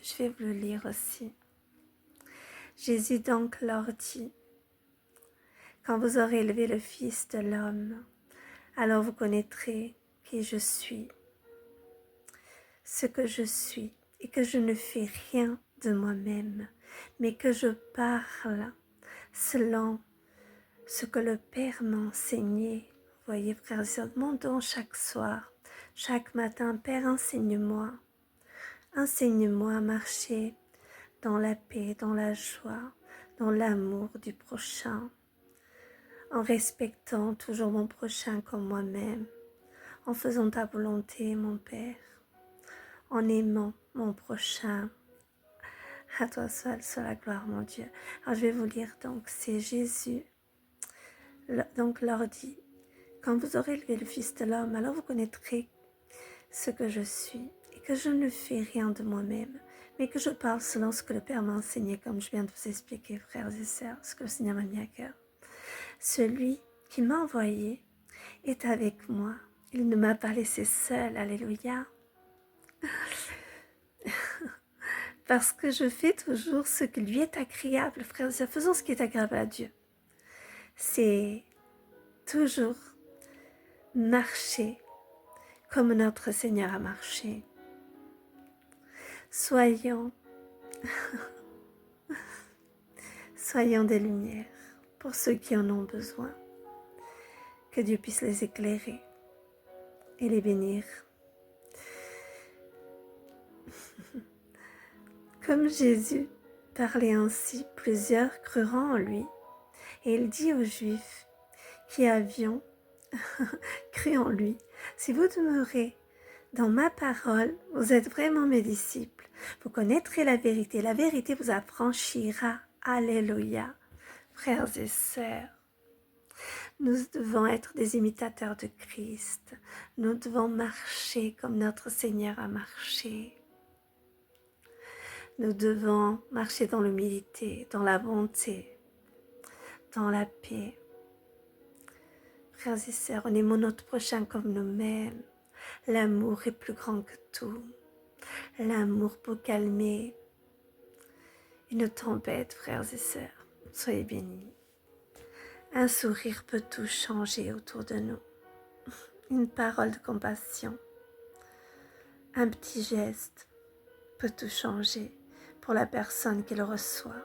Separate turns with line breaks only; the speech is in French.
je vais vous le lire aussi. Jésus donc leur dit, quand vous aurez élevé le Fils de l'homme, alors vous connaîtrez qui je suis, ce que je suis, et que je ne fais rien de moi-même, mais que je parle selon ce que le Père m'a enseigné. Voyez, frères et sœurs, demandons chaque soir, chaque matin, Père, enseigne-moi à marcher dans la paix, dans la joie, dans l'amour du prochain, en respectant toujours mon prochain comme moi-même, en faisant ta volonté, mon Père, en aimant mon prochain. À toi seul, soit la gloire, mon Dieu. Alors je vais vous lire donc, c'est Jésus, donc leur dit, quand vous aurez élevé le Fils de l'homme, alors vous connaîtrez ce que je suis, et que je ne fais rien de moi-même, mais que je parle selon ce que le Père m'a enseigné, comme je viens de vous expliquer, frères et sœurs, ce que le Seigneur m'a mis à cœur. Celui qui m'a envoyé est avec moi. Il ne m'a pas laissé seul, alléluia. Parce que je fais toujours ce qui lui est agréable, frères et sœurs. Faisons ce qui est agréable à Dieu. C'est toujours marcher comme notre Seigneur a marché. Soyons des lumières pour ceux qui en ont besoin. Que Dieu puisse les éclairer et les bénir. Comme Jésus parlait ainsi, plusieurs crurent en lui. Et il dit aux Juifs qui avions cru en lui, si vous demeurez dans ma parole, vous êtes vraiment mes disciples. Vous connaîtrez la vérité vous affranchira. Alléluia. Frères et sœurs, nous devons être des imitateurs de Christ. Nous devons marcher comme notre Seigneur a marché. Nous devons marcher dans l'humilité, dans la bonté, dans la paix. Frères et sœurs, on aime notre prochain comme nous-mêmes. L'amour est plus grand que tout. L'amour peut calmer une tempête, frères et sœurs. Soyez bénis. Un sourire peut tout changer autour de nous. Une parole de compassion, un petit geste peut tout changer pour la personne qui le reçoit.